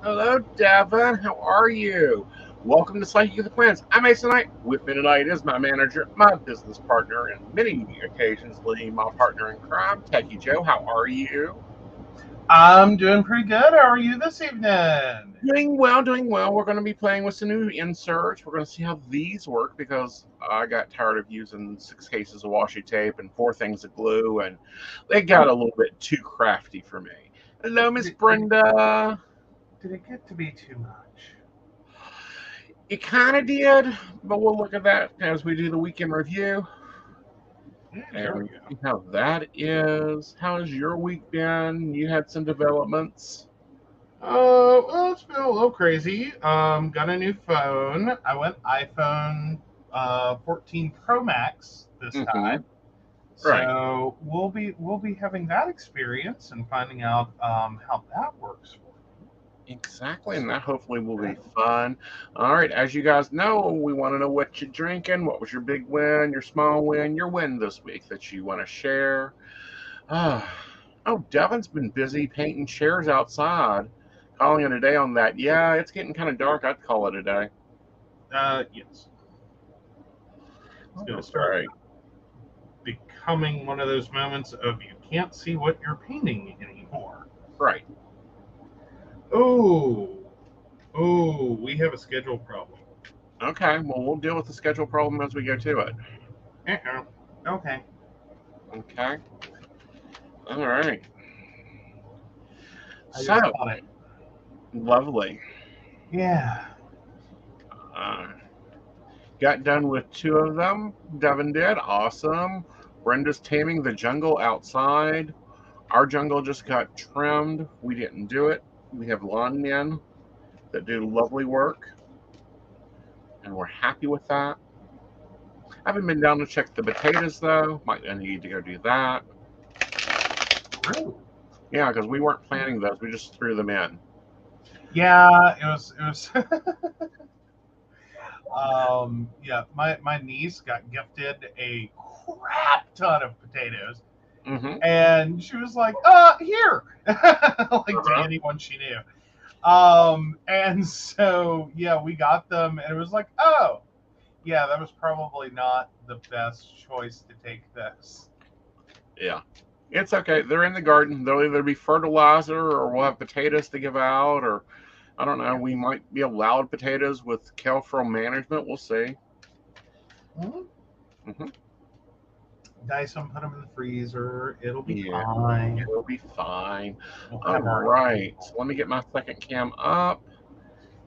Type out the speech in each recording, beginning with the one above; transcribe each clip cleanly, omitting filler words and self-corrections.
Hello, Devin. How are you? Welcome to Psychic of the Plans. I'm Aeson Knight. With me tonight is my manager, my business partner, and many occasions my partner in crime, Techie Joe. How are you? I'm doing pretty good. How are you this evening? Doing well, doing well. We're going to be playing with some new inserts. We're going to see how these work because I got tired of using 6 cases of washi tape and 4 things of glue, and they got a little bit too crafty for me. Hello, Miss Brenda. Did it get to be too much? It kind of did, but we'll look at that as we do the weekend review. And see how that is. How has your week been? You had some developments. Well, it's been a little crazy. Got a new phone. I went iPhone 14 Pro Max this time. Right. So we'll be having that experience and finding out how that works for me. Exactly, and that hopefully will be fun. All right, as you guys know, we want to know what you're drinking. What was your big win, your small win, your win this week that you want to share? Oh, Devin's been busy painting chairs outside. Calling it a day on that. Yeah, it's getting kind of dark. I'd call it a day. Yes. It's going to start becoming one of those moments of you can't see what you're painting anymore. Right. Oh, we have a schedule problem. Okay, well, we'll deal with the schedule problem as we go to it. Okay. Okay. All right. So, lovely. Yeah. Got done with 2 of them. Devin did. Awesome. Brenda's taming the jungle outside. Our jungle just got trimmed. We didn't do it. We have lawn men that do lovely work, and we're happy with that. I haven't been down to check the potatoes though. Might need to go do that. Really? Yeah, because we weren't planning those. We just threw them in. Yeah, it was. Yeah, my niece got gifted a crap ton of potatoes, and she was like, here," like to anyone she knew. And so yeah, we got them, and it was like, oh, yeah, that was probably not the best choice to take this. Yeah. It's okay. They're in the garden. They'll either be fertilizer or we'll have potatoes to give out, or I don't know. We might be allowed potatoes with Kelfro management. We'll see. Dice them, put them in the freezer. It'll be fine. It'll be fine. All right. So let me get my second cam up,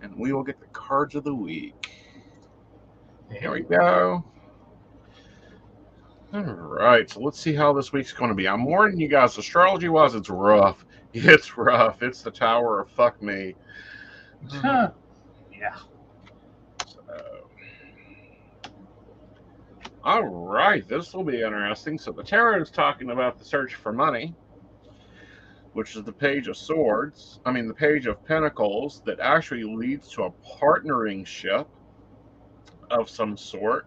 and we will get the cards of the week. Here we go. All right, so let's see how this week's going to be. I'm warning you guys, astrology-wise, it's rough. It's rough. It's the Tower of Fuck Me. Yeah. So, all right, this will be interesting. So the tarot is talking about the search for money, which is the Page of Swords. I mean, the Page of Pentacles that actually leads to a partnering ship of some sort.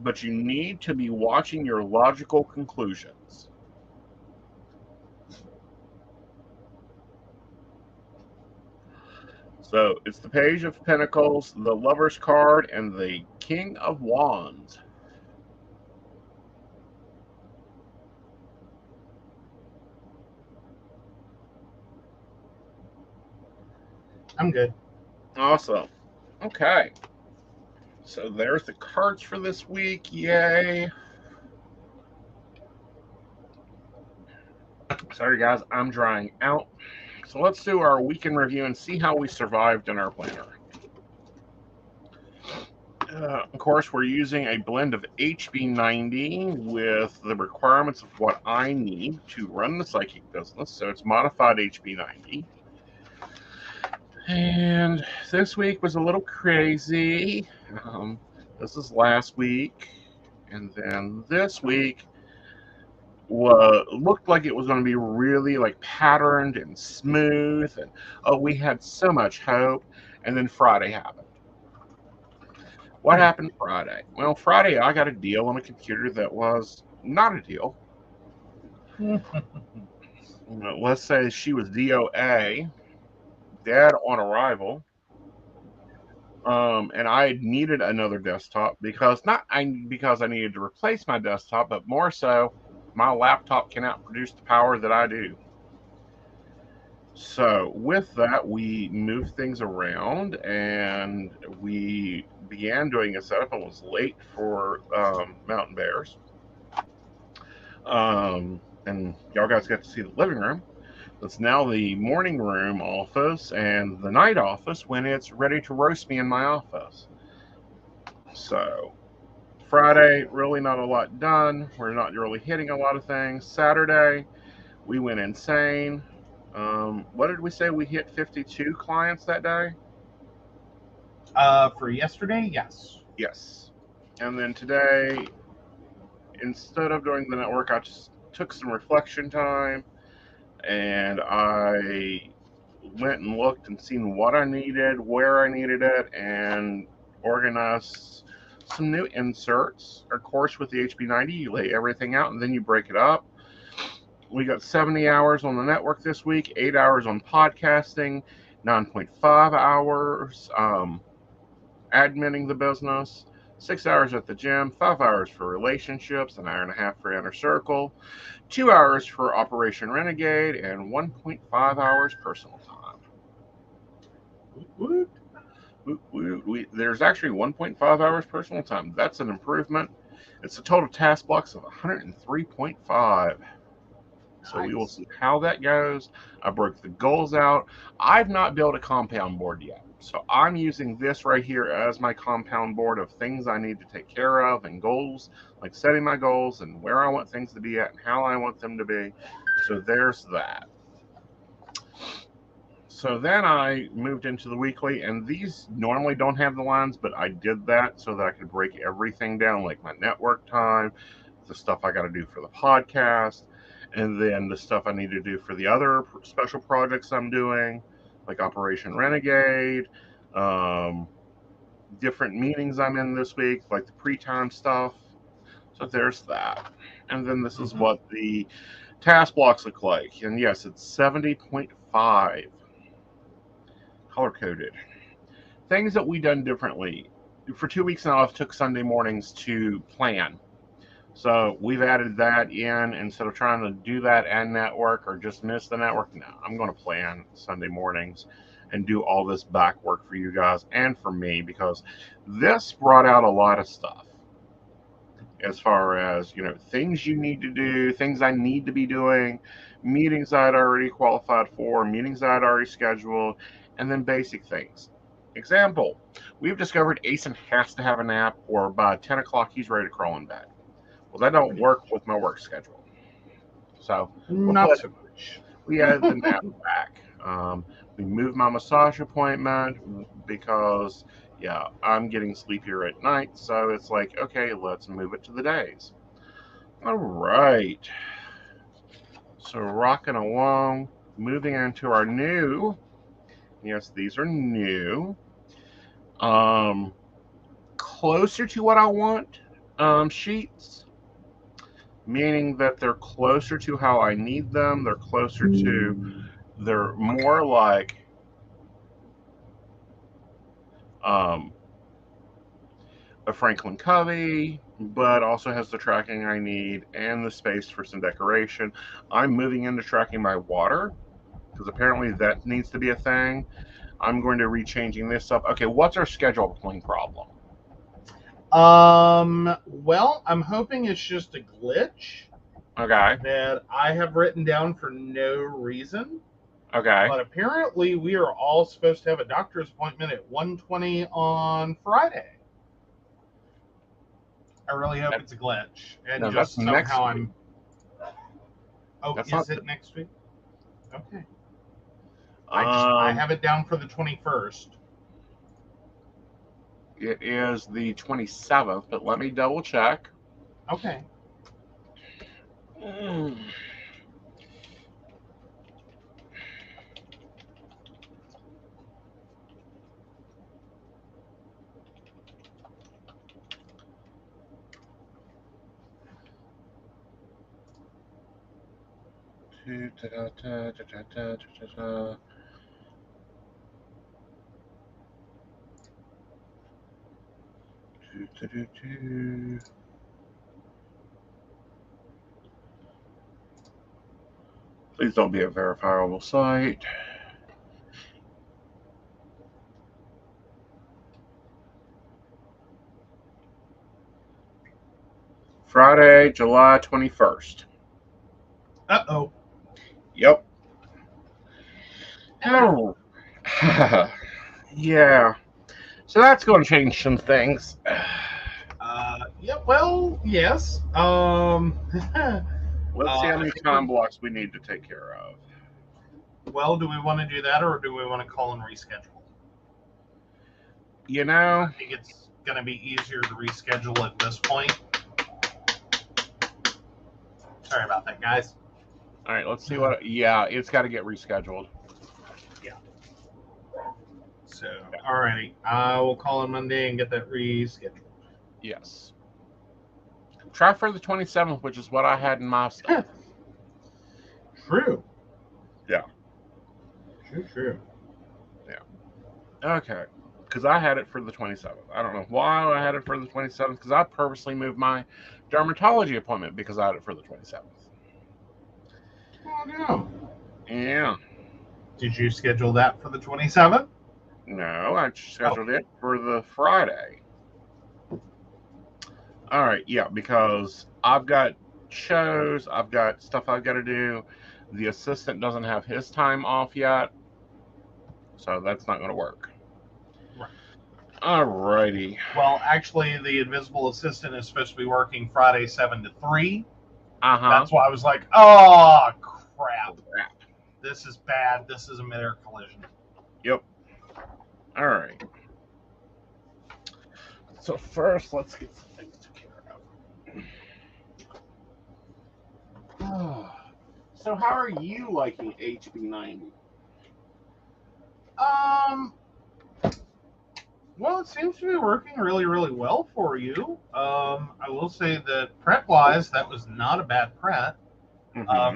But you need to be watching your logical conclusions. So it's the Page of Pentacles, the Lover's card, and the King of Wands. I'm good. Awesome. Okay. So there's the cards for this week. Yay. Sorry, guys, I'm drying out. So let's do our weekend review and see how we survived in our planner. Of course, we're using a blend of HB90 with the requirements of what I need to run the psychic business. So it's modified HB90. And this week was a little crazy. This is last week. And then this week looked like it was going to be really like patterned and smooth. And we had so much hope. And then Friday happened. What happened Friday? Well, Friday I got a deal on a computer that was not a deal. Let's say she was DOA, dead on arrival. And I needed another desktop because I needed to replace my desktop, but more so, my laptop cannot produce the power that I do. So with that, we moved things around and we began doing a setup. I was late for Mountain Bears. And y'all guys got to see the living room. It's now the morning room office and the night office when it's ready to roast me in my office. So Friday, really not a lot done. We're not really hitting a lot of things. Saturday, we went insane. What did we say? We hit 52 clients that day? For yesterday, yes. Yes. And then today, instead of doing the network, I just took some reflection time and I went and looked and seen what I needed, where I needed it, and organized some new inserts. Of course, with the HB90, you lay everything out and then you break it up. We got 70 hours on the network this week, 8 hours on podcasting, 9.5 hours adminning the business, 6 hours at the gym, 5 hours for relationships, an hour and a half for Inner Circle, 2 hours for Operation Renegade, and 1.5 hours personal time. There's actually 1.5 hours personal time. That's an improvement. It's a total task blocks of 103.5. So we will see how that goes. I broke the goals out. I've not built a compound board yet. So I'm using this right here as my compound board of things I need to take care of and goals, like setting my goals and where I want things to be at and how I want them to be. So there's that. So then I moved into the weekly, and these normally don't have the lines, but I did that so that I could break everything down, like my network time, the stuff I got to do for the podcast, and then the stuff I need to do for the other special projects I'm doing, like Operation Renegade, different meetings I'm in this week, like the pre-time stuff. So there's that. And then this is what the task blocks look like. And yes, it's 70.5 color-coded. Things that we done differently. For 2 weeks now, I've took Sunday mornings to plan. So we've added that in instead of trying to do that and network or just miss the network. No, I'm going to plan Sunday mornings and do all this back work for you guys and for me, because this brought out a lot of stuff as far as, things you need to do, things I need to be doing, meetings I'd already qualified for, meetings I'd already scheduled, and then basic things. Example, we've discovered Aeson has to have a nap, or by 10 o'clock he's ready to crawl in bed. Well, that don't work with my work schedule. So not so much. We added the nap back. We moved my massage appointment because, I'm getting sleepier at night. So it's like, okay, let's move it to the days. All right. So rocking along, moving into our new, yes, these are new, closer to what I want sheets. Meaning that they're closer to how I need them. They're more like a Franklin Covey, but also has the tracking I need and the space for some decoration. I'm moving into tracking my water because apparently that needs to be a thing. I'm going to be changing this up. Okay, what's our schedule point problem? Well, I'm hoping it's just a glitch Okay. that I have written down for no reason. Okay. But apparently, we are all supposed to have a doctor's appointment at 1:20 on Friday. I really hope it's a glitch, and No, just that's next somehow week. I'm. Oh, That's is not it next week? Okay. Um, I have it down for the 21st. it is the 27th, but let me double check. Okay. Mm. Please don't be a verifiable site. Friday, July 21st. Uh-oh. Yep. Oh. Yeah. So that's going to change some things. Yeah, well, yes. Let's see how I many think time blocks we need to take care of. well, do we want to do that, or do we want to call and reschedule? You know, I think it's going to be easier to reschedule at this point. Sorry about that, guys. all right, let's see what. Yeah, it's got to get rescheduled. Yeah. So, alrighty. I will call on Monday and get that rescheduled. Yes. Try for the 27th, which is what I had in my stuff. True. Yeah. True. Yeah. Okay. Because I had it for the 27th. I don't know why I had it for the 27th, because I purposely moved my dermatology appointment because I had it for the 27th. Oh, no. Yeah. Did you schedule that for the 27th? No, I scheduled it for the Friday. All right, yeah, because I've got shows, I've got stuff I've got to do. The assistant doesn't have his time off yet, so that's not going to work. Right. All righty. Well, actually, the invisible assistant is supposed to be working Friday 7 to 3. Uh-huh. That's why I was like, oh, crap. This is bad. This is a mid-air collision. Yep. All right. So first, let's get some things taken care of. So how are you liking HB90? Well, it seems to be working really, really well for you. I will say that print-wise, that was not a bad print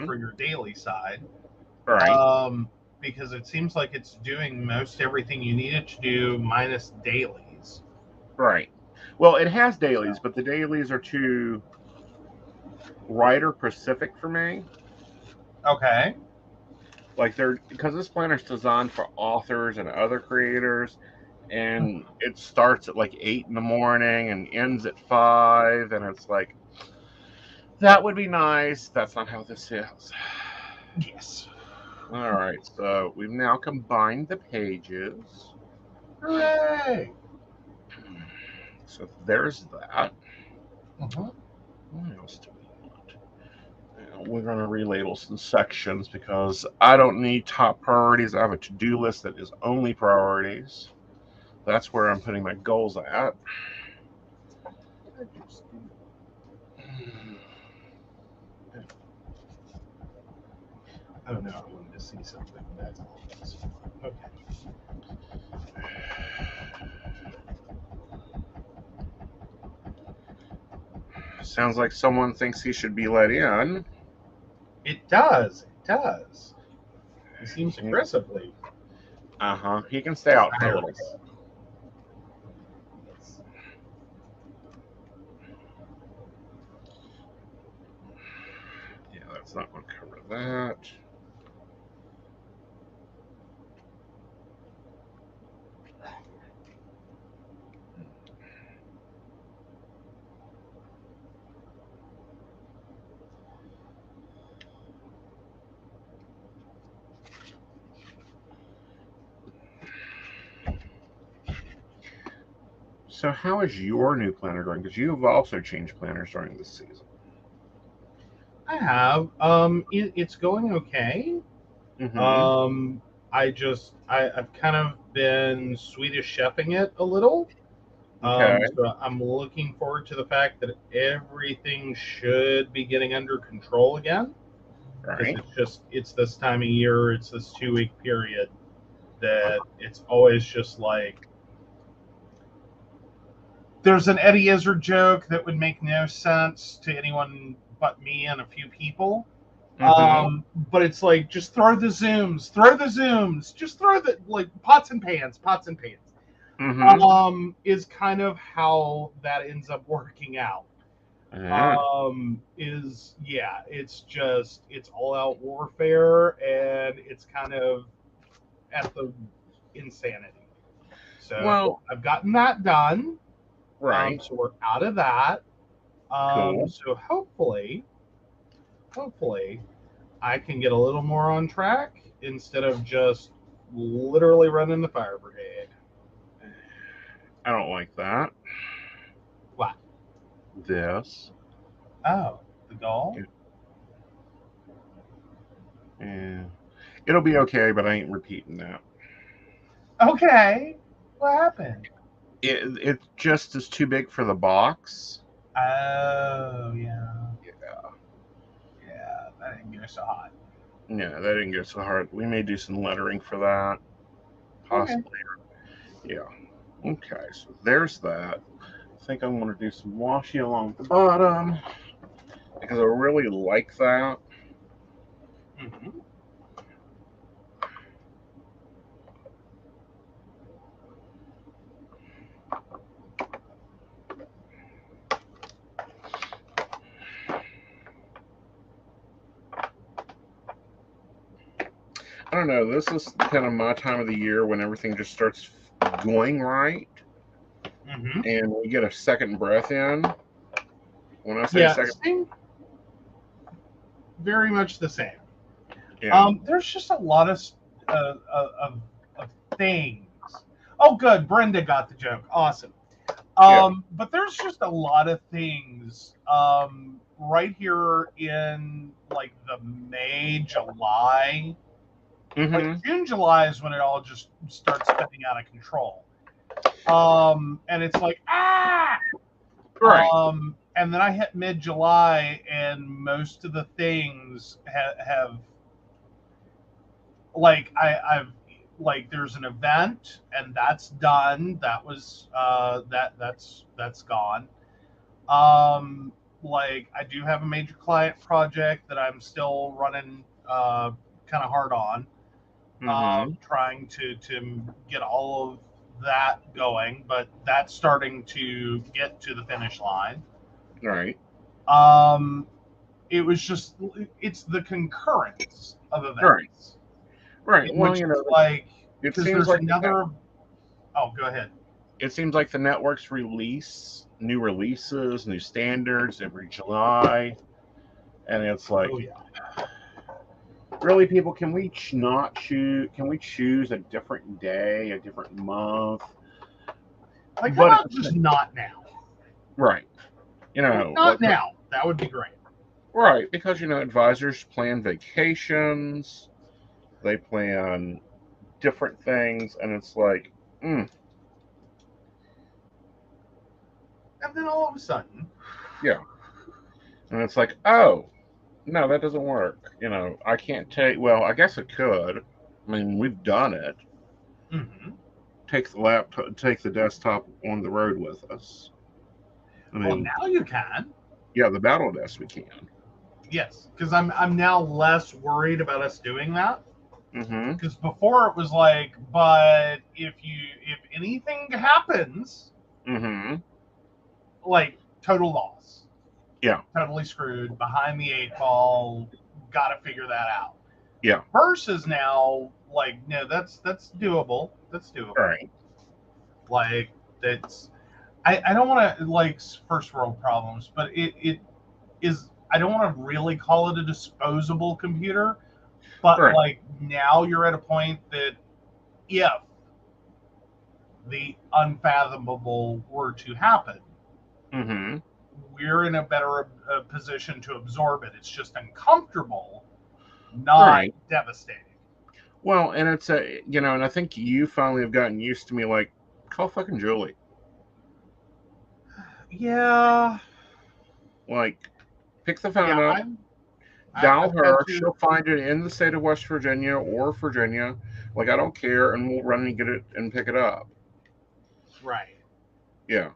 for your daily side. Right. Because it seems like it's doing most everything you need it to do, minus dailies. Right. Well, it has dailies, but the dailies are too writer specific for me. Okay. Like they're because this planner's designed for authors and other creators, and it starts at like 8 in the morning and ends at 5, and it's like that would be nice. That's not how this is. Yes. All right, so we've now combined the pages. Hooray! So there's that. Mm-hmm. What else do we want? We're going to relabel some sections because I don't need top priorities. I have a to-do list that is only priorities. That's where I'm putting my goals at. Oh no, I wanted to see something. That's all. Okay. Sounds like someone thinks he should be let in. It does. It does. He seems aggressively. He can stay out for a little bit. Yeah, that's not going to cover that. So how is your new planner going? Because you've also changed planners during this season. I have. It's going okay. Mm-hmm. I've kind of been Swedish chefing it a little. Okay. So I'm looking forward to the fact that everything should be getting under control again. Because Right. it's this time of year, it's this 2 week period that it's always just like, there's an Eddie Izzard joke that would make no sense to anyone but me and a few people. Mm-hmm. But it's like, just throw the zooms, just throw the, like, pots and pans. Mm-hmm. Is kind of how that ends up working out. Yeah. It's all out warfare, and it's kind of at the insanity. So Well, I've gotten that done. right. So we're out of that. Cool. So hopefully, I can get a little more on track instead of just literally running the fire brigade. I don't like that. What? This. Oh, the doll? Yeah. It'll be okay, but I ain't repeating that. Okay. What happened? It just is too big for the box. Oh, yeah. Yeah. Yeah, that didn't go so hot. Yeah, that didn't go so hard. We may do some lettering for that. Okay. Possibly. Yeah. Okay, so there's that. I think I'm going to do some washi along the bottom because I really like that. Mm-hmm. I don't know. This is kind of my time of the year when everything just starts going right Mm-hmm. and we get a second breath in. When I say Yeah, second, same. Very much the same. yeah. There's just a lot of things. Oh, good. Brenda got the joke. Awesome. Yeah. But there's just a lot of things right here in, like, the May, July. Like, Mm-hmm. June, July is when it all just starts spinning out of control. And it's like, ah! Right. And then I hit mid-July, and most of the things have like, I've like, there's an event, and that's done. That was that's gone. Like, I do have a major client project that I'm still running kind of hard on, Mm-hmm. trying to get all of that going, but that's starting to get to the finish line. Right. Um, it was just, it's the concurrence of Right. events Right. in Well, which you it's know, like, it because seems there's like another. Oh, go ahead. the networks release new releases, new standards every July, and it's like, Oh, yeah. really, people, can we not choose? Can we choose a different day, a different month? Like, how But about just not now? right, Like, like, not now. That would be great. right, because advisors plan vacations, they plan different things, and it's like, And then all of a sudden, yeah, and it's like, oh, no, that doesn't work. I can't take. Well, I guess it could. I mean, we've done it. mm-hmm. Take the laptop, take the desktop on the road with us. I Well, mean, now you can. yeah, the battle desk we can. Yes, because I'm now less worried about us doing that. Mm-hmm. Because before it was like, but if anything happens, Mm-hmm. like, total loss, Yeah. totally screwed, behind the eight ball, got to figure that out. Yeah. Versus now, like, no, that's doable. That's doable. Right. Like, that's, I don't want to, like, first world problems, but it is. I don't want to really call it a disposable computer, but, Right. like, now you're at a point that if the unfathomable were to happen, Mm-hmm. we're in a better position to absorb it. It's just uncomfortable, not Right. devastating. Well, and it's and I think you finally have gotten used to me, like, call fucking Julie. Yeah, Like, pick the phone yeah. up, dial I've had her. to. She'll find it in the state of West Virginia or Virginia. Like, I don't care, and we'll run and get it and pick it up. Right. Yeah.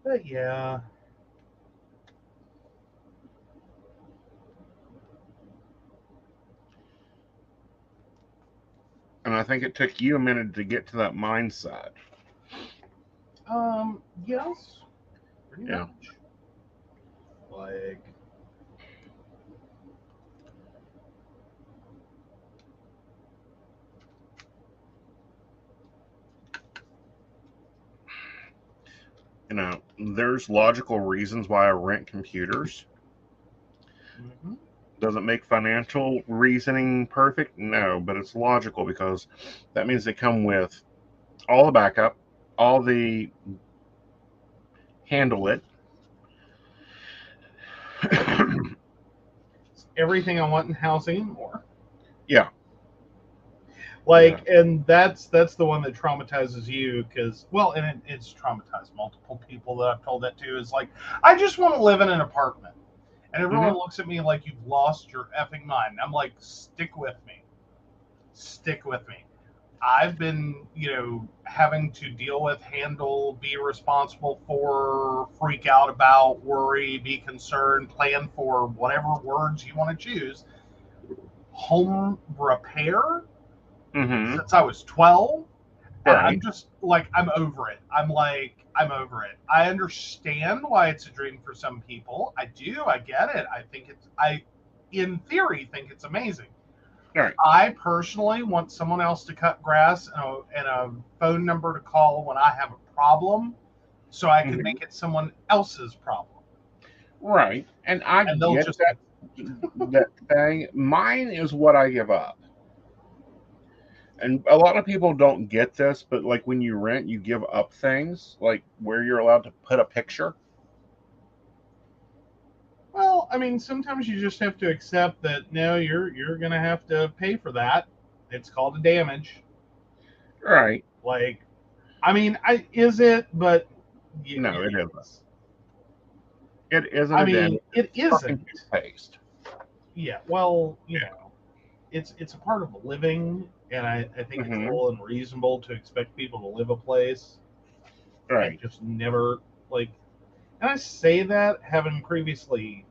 But yeah. And I think it took you a minute to get to that mindset. Yes. Pretty Yeah. much. Like, There's logical reasons why I rent computers. mm-hmm. Doesn't make financial reasoning perfect? No, but it's logical because that means they come with all the backup, all the handle it. Everything I want in housing and more. Yeah. Like, and that's the one that traumatizes you because, well, and it's traumatized multiple people that I've told that to. Is like, I just want to live in an apartment, and everyone looks at me like you've lost your effing mind. I'm like, stick with me, stick with me. I've been, having to deal with, handle, be responsible for, freak out about, worry, be concerned, plan for, whatever words you want to choose. Home repair Mm-hmm. since I was 12. And Right. I'm just like, I'm over it. I'm over it. I understand why it's a dream for some people. I do. I get it. In theory, think it's amazing. Right. I personally want someone else to cut grass and a phone number to call when I have a problem so I can make it someone else's problem. Right. And I They'll get just that thing. Mine is what I give up. And a lot of people don't get this, but like when you rent, you give up things, like where you're allowed to put a picture. Well, I mean, sometimes you just have to accept that no, you're gonna have to pay for that. It's called a damage. Right. Like, I mean, is it? But No, it isn't. It isn't I a mean, damage. it It's fucking isn't. toothpaste. Yeah. Well, it's a part of living, and I think it's a little unreasonable to expect people to live a place and Right. just never like. And I say that having previously,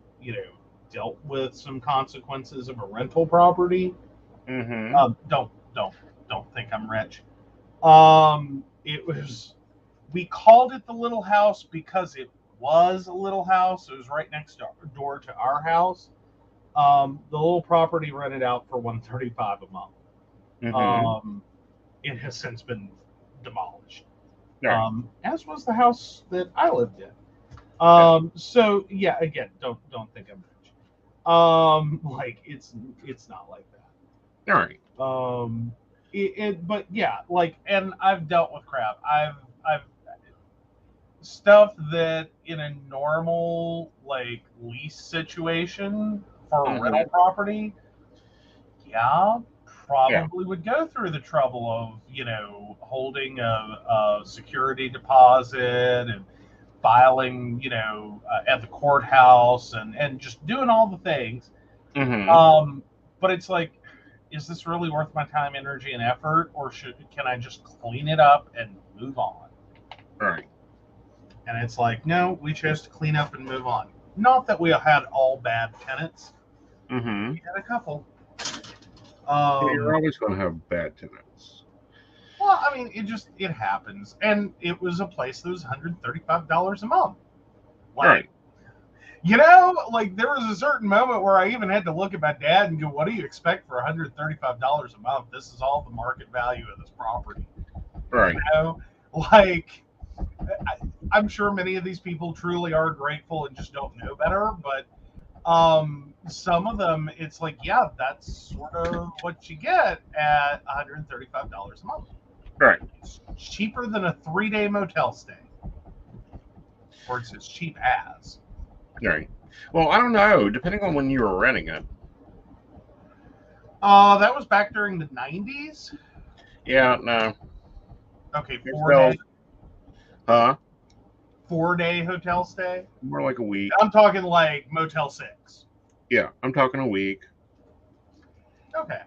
dealt with some consequences of a rental property. Mm-hmm. Don't think I'm rich. It was we called it the little house because it was a little house. It was right next door to our house. The little property rented out for $135 a month. Mm-hmm. It has since been demolished. Right. As was the house that I lived in. Yeah. So yeah, again, don't think I'm rich. Like it's not like All right. that. But yeah, like, and I've dealt with crap. I've stuff that in a normal like lease situation for a Mm-hmm. rental property, yeah, Yeah. probably would go through the trouble of holding a security deposit and filing at the courthouse and just doing all the things. Mm-hmm. But it's like, is this really worth my time, energy, and effort, or can I just clean it up and move on? Right. And it's like, no, we chose to clean up and move on. Not that we had all bad tenants. Mm-hmm. We had a couple. You're always going to have bad tenants. Well, I mean, it happens, and it was a place that was $135 a month. Like, Right. like there was a certain moment where I even had to look at my dad and go, "What do you expect for $135 a month? This is all the market value of this property." Right. Like, I'm sure many of these people truly are grateful and just don't know better, but Some of them, it's like, yeah, that's sort of what you get at $135 a month. Right. It's cheaper than a 3-day motel stay. Or it's as cheap as. Right. Well, I don't know. Depending on when you were renting it. That was back during the 90s. Yeah, no. Okay, It's 4-day. Huh? 4-day hotel stay. More like a week. I'm talking like Motel 6. Yeah, I'm talking a week. Okay.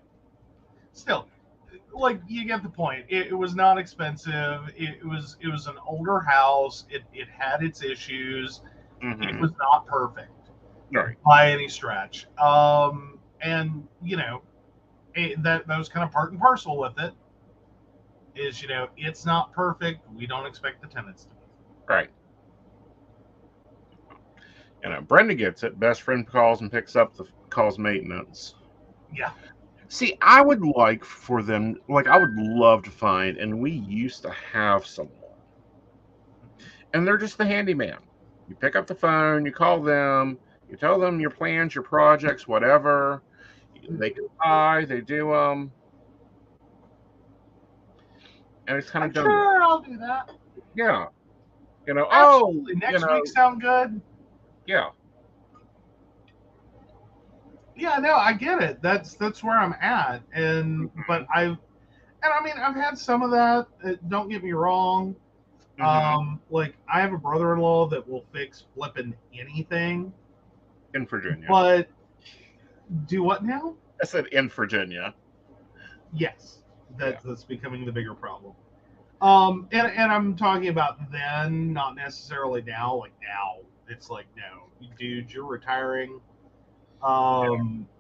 Still, like, you get the point. It was not expensive. It was an older house. It had its issues. It was not perfect. Right. By any stretch. And that was kind of part and parcel with it. Is it's not perfect. We don't expect the tenants to be. Right. Brenda gets it. Best friend calls and picks up calls maintenance. Yeah. See, I would like for them, I would love to find, and we used to have someone, and they're just the handyman. You pick up the phone, you call them, you tell them your plans, your projects, whatever. They can buy, they do them, and it's kind of done. Sure, I'll do that. Yeah. Absolutely. Next week sound good? Yeah. Yeah, no, I get it. That's where I'm at. But I've had some of that. Don't get me wrong. Like, I have a brother-in-law that will fix flipping anything. In Virginia. But do what now? I said in Virginia. Yes. That's becoming the bigger problem. And I'm talking about then, not necessarily now. Like, now, it's like, no, dude, you're retiring.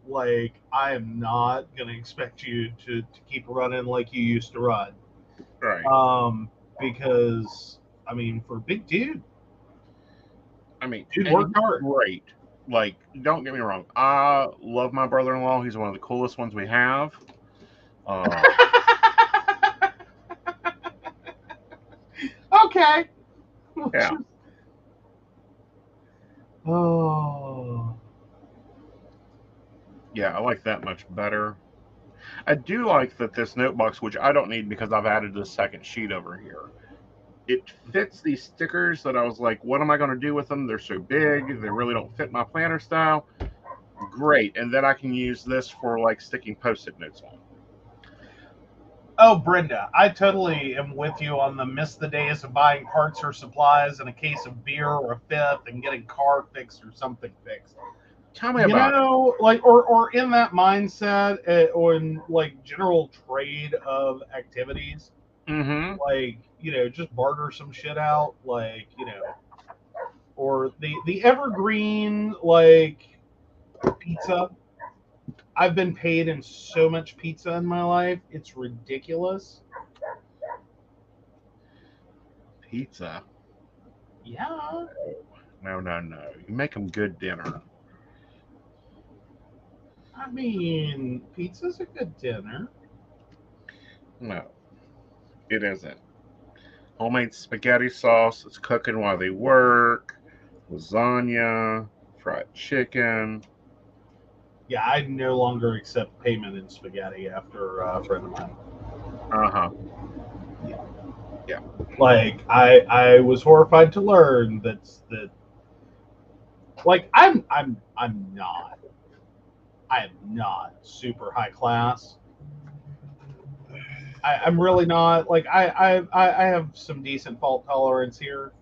Like, I am not going to expect you to keep running like you used to run. Right. Because, for a big dude. Dude worked hard. Great. Like, don't get me wrong. I love my brother-in-law. He's one of the coolest ones we have. Okay. Yeah. Oh. Yeah, I like that much better. I do like that this note box, which I don't need because I've added the second sheet over here. It fits these stickers that I was like, what am I going to do with them? They're so big. They really don't fit my planner style. Great. And then I can use this for like sticking Post-it notes on. Oh, Brenda, I totally am with you on the miss the days of buying parts or supplies and a case of beer or a fifth and getting car fixed or something fixed. Tell me about it. Like, or in that mindset, or in like general trade of activities, like, just barter some shit out, like, or the evergreen, like, pizza. I've been paid in so much pizza in my life, it's ridiculous. Pizza? Yeah. No. You make them good dinner. Pizza's a good dinner. No, it isn't. Homemade spaghetti sauce. It's cooking while they work. Lasagna. Fried chicken. Yeah, I no longer accept payment in spaghetti after a friend of mine. Yeah. Like, I was horrified to learn that like, I am not super high class. I'm really not. Like, I have some decent fault tolerance here.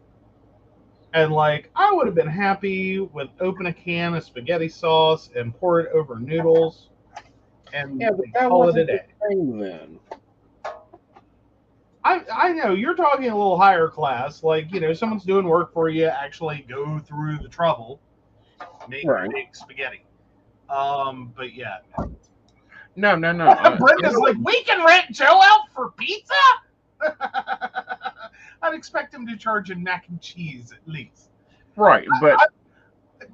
And, like, I would have been happy with open a can of spaghetti sauce and pour it over noodles and call it a day. Then. I know you're talking a little higher class. Like, someone's doing work for you, actually go through the trouble, make spaghetti. But yeah. No. Brenda's like, we can rent Joe out for pizza? I'd expect him to charge a mac and cheese at least. Right, but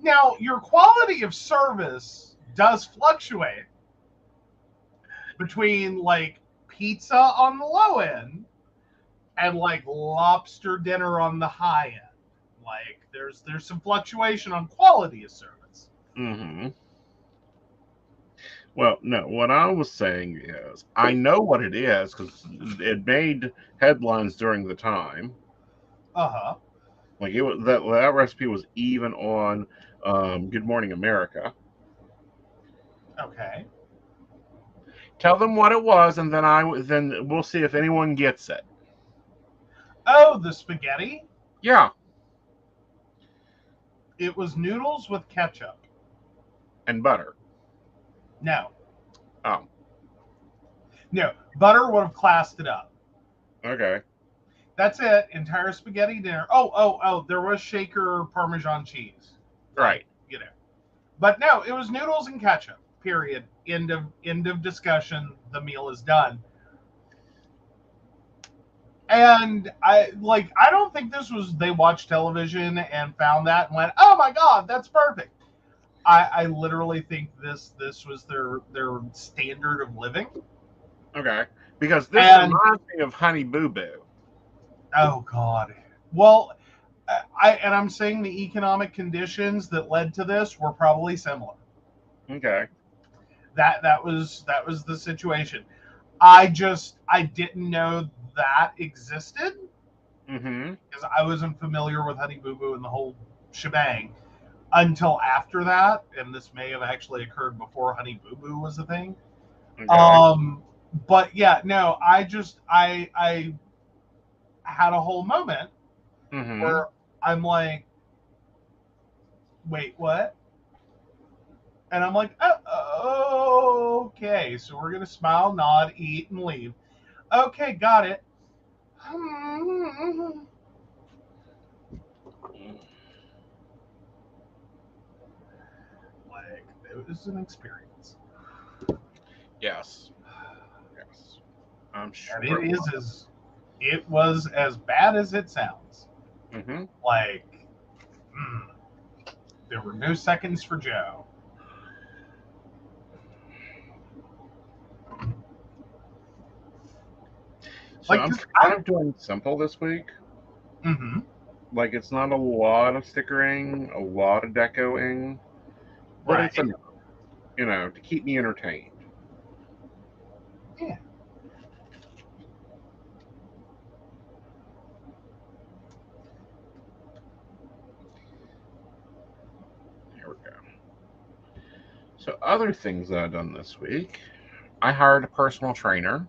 now your quality of service does fluctuate between, like, pizza on the low end and, like, lobster dinner on the high end. Like, there's some fluctuation on quality of service. Mm-hmm. Well, no, what I was saying is, I know what it is because it made headlines during the time. Uh-huh. Like it was that recipe was even on Good Morning America. Okay. Tell them what it was, and then we'll see if anyone gets it. Oh, the spaghetti? Yeah, It was noodles with ketchup. and butter. No. Oh, No. Butter would have classed it up. okay. That's it. Entire spaghetti dinner. Oh. There was shaker Parmesan cheese. Like, Right. But no, it was noodles and ketchup. Period. End of discussion. The meal is done. And I don't think this was they watched television and found that and went, oh my god, that's perfect. I literally think this was their standard of living. Okay. Because this And reminds me of Honey Boo Boo. oh god. Well, I'm saying the economic conditions that led to this were probably similar. Okay. That was the situation. I didn't know that existed Mm-hmm. because I wasn't familiar with Honey Boo Boo and the whole shebang until after that, and this may have actually occurred before Honey Boo Boo was a thing. Okay. But yeah, no, I had a whole moment Mm-hmm. where I'm like, wait, what? And I'm like, oh, okay, so we're gonna smile, nod, eat, and leave. Okay, got it. Like, it was an experience. Yes. Yes. I'm And sure it was. it was as bad as it sounds. Mm-hmm. Like, there were no seconds for Joe. So Like, I'm 'cause kind of doing simple this week. mm-hmm, Like it's not a lot of stickering, a lot of decoing, but it's right, enough, to keep me entertained. yeah. Here we go. So other things that I've done this week, I hired a personal trainer.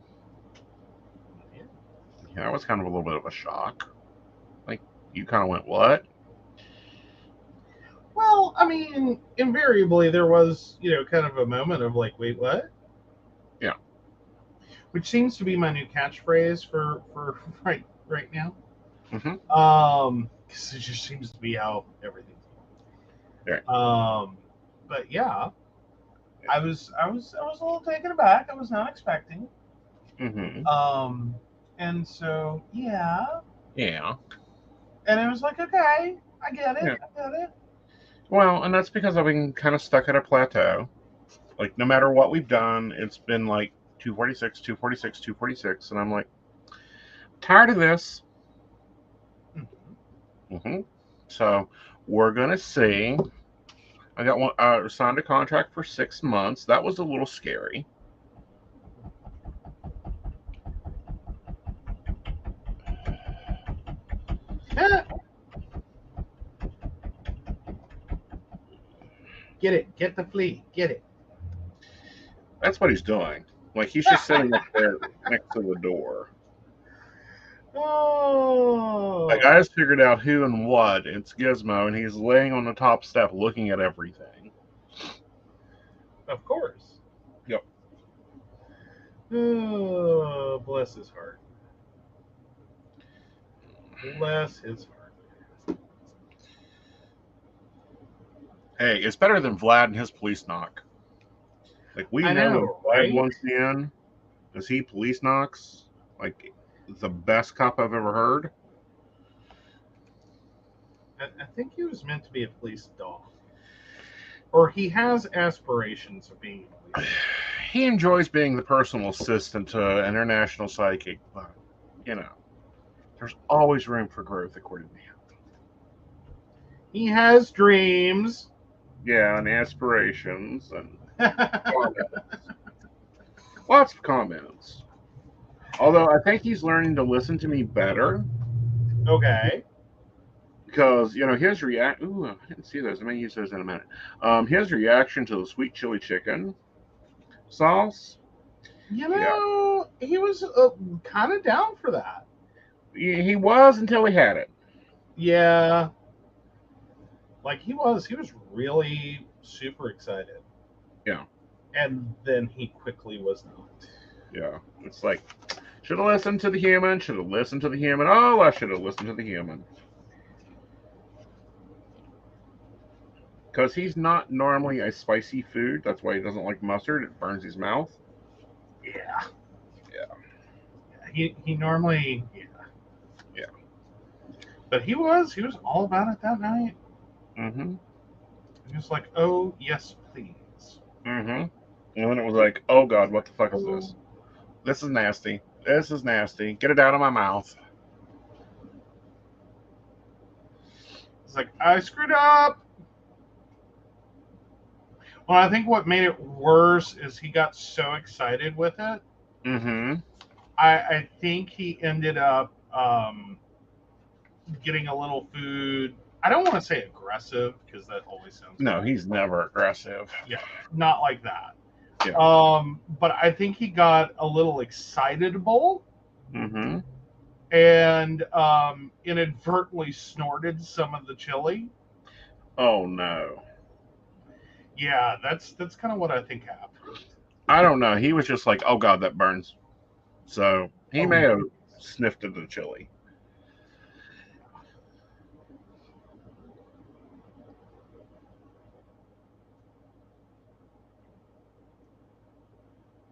Yeah, that was kind of a little bit of a shock. Like you kind of went, "What?" Well, I mean, invariably there was, kind of a moment of like, wait, what? Yeah. Which seems to be my new catchphrase for right now. Mm-hmm. Because it just seems to be how everything's Right. going. But yeah, I was a little taken aback. I was not expecting. Mm-hmm. Um, and so yeah, Yeah. and it was like, okay, I get it, Yeah. I get it. Well, and that's because I've been kind of stuck at a plateau. Like no matter what we've done, it's been like 246, 246, 246, and I'm like tired of this. Mm-hmm. So we're gonna see. I got one signed a contract for 6 months. That was a little scary. Yeah, get the flea, get it. That's what he's doing. Like he's just sitting up there next to the door. Like Oh, I just figured out who and what. It's Gizmo, and he's laying on the top step looking at everything. of course. Yep. Oh, bless his heart. Bless his heart. Hey, it's better than Vlad and his police knock. Like we I know when know, Vlad right? wants in, as he police knocks, like the best cop I've ever heard. I think he was meant to be a police dog, or he has aspirations of being a police dog. He enjoys being the personal assistant to an international psychic, but you know, there's always room for growth, according to him. He has dreams. Yeah, and aspirations and comments. Lots of comments. Although I think he's learning to listen to me better Okay. because his react. Ooh, I didn't see those. I may use those in a minute. His reaction to the sweet chili chicken sauce. Yeah, He was kind of down for that. he was until he had it. Yeah. Like he was really super excited. Yeah, And then he quickly was not. yeah. It's like should have listened to the human. Should have listened to the human. Oh, I should have listened to the human. Because he's not normally a spicy food. That's why he doesn't like mustard. It burns his mouth. Yeah. Yeah, He normally, yeah. yeah. But he was all about it that night. Mm-hmm. He was like, "Oh yes, please." Mm-hmm. And then it was like, oh God, what the fuck is this? This is nasty. This is nasty. Get it out of my mouth. It's like, I screwed up. Well, I think what made it worse is he got so excited with it. Mm-hmm. I think he ended up getting a little food. I don't want to say aggressive because that always sounds No, bad. he's never aggressive. Yeah, not like that. Yeah. But I think he got a little excitable Mm-hmm. and inadvertently snorted some of the chili. Oh no. Yeah, that's kind of what I think happened. I don't know. He was just like, oh God, that burns. So he Oh, may have sniffed at the chili.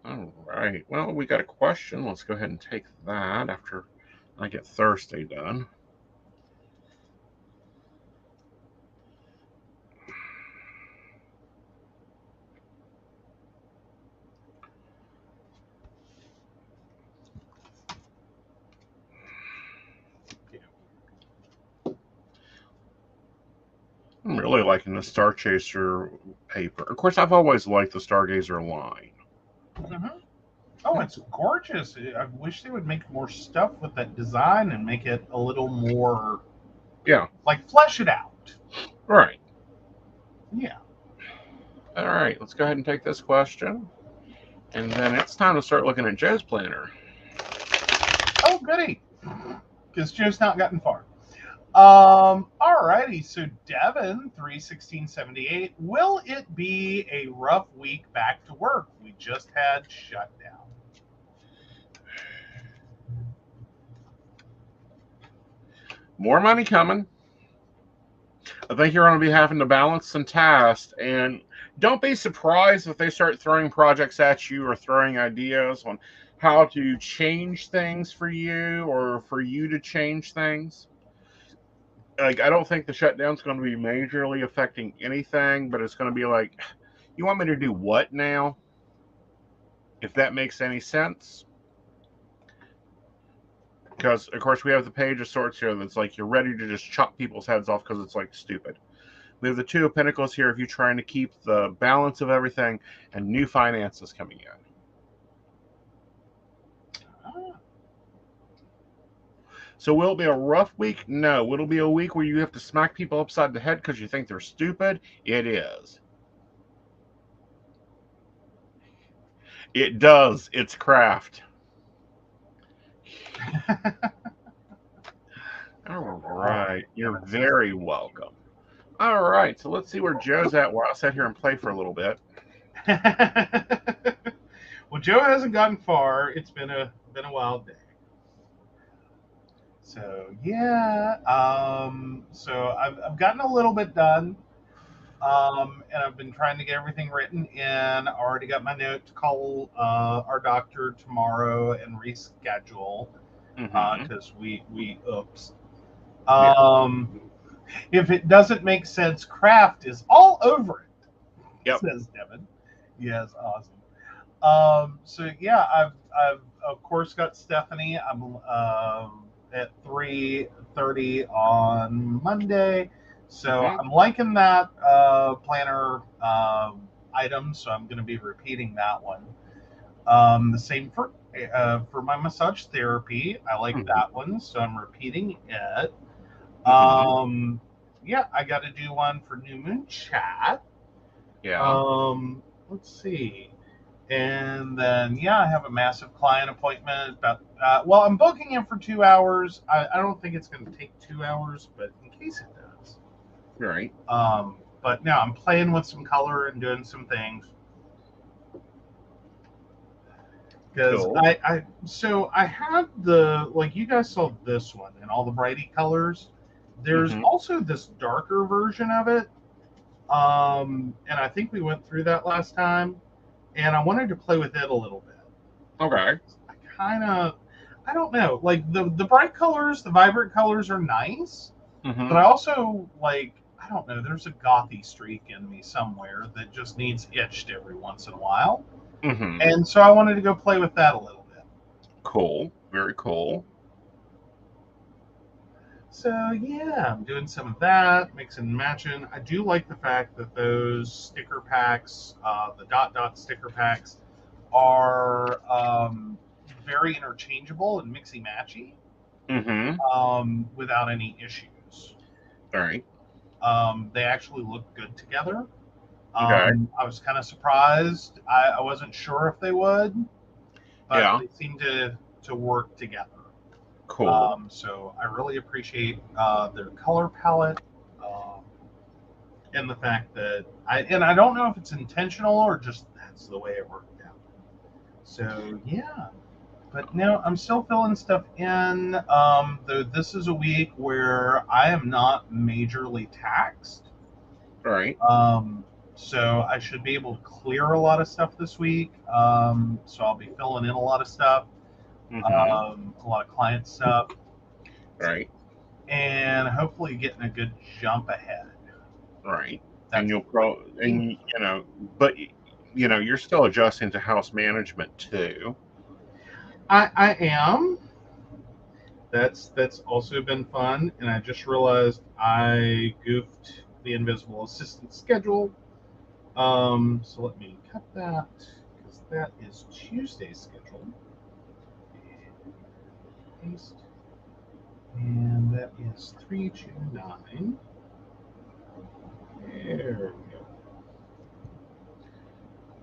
All right. Well, we got a question. Let's go ahead and take that after I get Thursday done. I'm really liking the Star Chaser paper. Of course, I've always liked the Stargazer line. mm-hmm. Oh, it's gorgeous. I wish they would make more stuff with that design and make it a little more Yeah. like flesh it out. Right. Yeah. All right. Let's go ahead and take this question. And then it's time to start looking at Joe's planner. Oh, goody. Because Joe's not gotten far. Alrighty. So Devin, 31678. Will it be a rough week back to work? We just had shutdown. More money coming. I think you're going to be having to balance some tasks. And don't be surprised if they start throwing projects at you or throwing ideas on how to change things for you or for you to change things. Like, I don't think the shutdown's going to be majorly affecting anything, but it's going to be like, you want me to do what now? If that makes any sense. Because, of course, we have the Page of Swords here that's like you're ready to just chop people's heads off because it's like stupid. We have the Two of Pentacles here if you're trying to keep the balance of everything and new finances coming in. So will it be a rough week? No. It'll be a week where you have to smack people upside the head because you think they're stupid? It is. It does. It's craft. All right. You're very welcome. All right. So let's see where Joe's at while I sit here and play for a little bit. Well, Joe hasn't gotten far. It's been a wild day. So yeah, so I've gotten a little bit done, and I've been trying to get everything written in. I already got my note to call our doctor tomorrow and reschedule because we oops. If it doesn't make sense, Kraft is all over it. Yep. Says Devin. Yes, awesome. So yeah, I've of course got Stephanie. I'm at 3:30 on Monday. So I'm liking that planner item, so I'm going to be repeating that one. The same for my massage therapy. I like that one, so I'm repeating it. Yeah, I got to do one for New Moon Chat. Yeah. Let's see. And then, yeah, I have a massive client appointment. Well, I'm booking it for 2 hours. I don't think it's going to take 2 hours, but in case it does. Right. But now I'm playing with some color and doing some things. Because Cool. I had like you guys saw this one and all the brighty colors. There's also this darker version of it. And I think we went through that last time. And I wanted to play with it a little bit. Okay. I don't know. Like the bright colors, the vibrant colors are nice. But I also I don't know, there's a gothy streak in me somewhere that just needs itched every once in a while. And so I wanted to go play with that a little bit. Cool. Very cool. So yeah, I'm doing some of that, mixing and matching. I do like the fact that those sticker packs, the dot sticker packs, are very interchangeable and mixy matchy, without any issues. All right. They actually look good together. Okay. I was kind of surprised. I wasn't sure if they would, but they seem to work together. Cool. So I really appreciate their color palette, and the fact that I don't know if it's intentional or just that's the way it worked out. So yeah, but no, I'm still filling stuff in. Though this is a week where I am not majorly taxed. All right. So I should be able to clear a lot of stuff this week. So I'll be filling in a lot of stuff, a lot of client stuff. Right. And hopefully getting a good jump ahead. Right. And you'll but you're still adjusting to house management too. I am. That's also been fun, and I just realized I goofed the invisible assistant schedule. So let me cut that because that is Tuesday's schedule. Paste. And that is 329. There we go.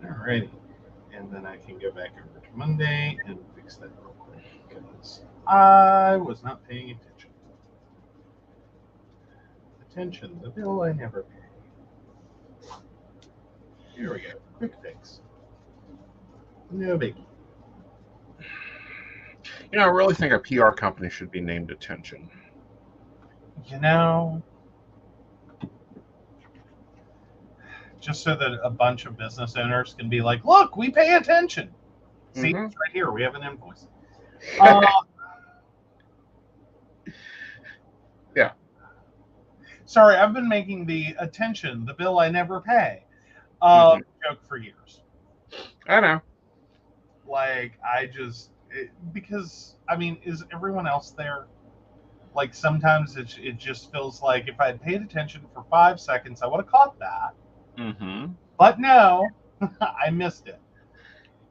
Alrighty. And then I can go back over to Monday and fix that real quick because I was not paying attention. Attention, the bill I never pay. Here we go. Quick fix. No biggie. I really think a PR company should be named Attention. Just so that a bunch of business owners can be like, look, we pay attention. See, it's right here. We have an invoice. Yeah. Sorry, I've been making the attention, the bill I never pay joke for years. I know. Because, is everyone else there? Like, sometimes it just feels like if I had paid attention for 5 seconds, I would have caught that. But no, I missed it.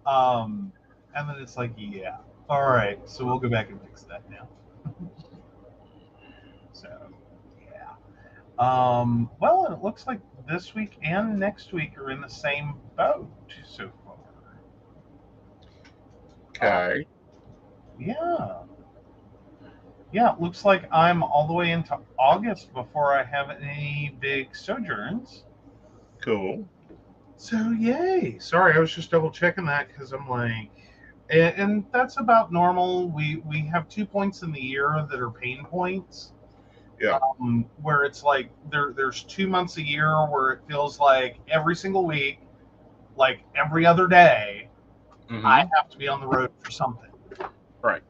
And then it's like, yeah. All right, so we'll go back and fix that now. So, yeah. Well, it looks like this week and next week are in the same boat so far. Okay. Yeah. Yeah, it looks like I'm all the way into August before I have any big sojourns. Cool. So, yay. Sorry, I was just double checking that because I'm like, and that's about normal. We have 2 points in the year that are pain points. Yeah. Where it's like there's 2 months a year where it feels like every single week, like every other day, I have to be on the road for something. Right.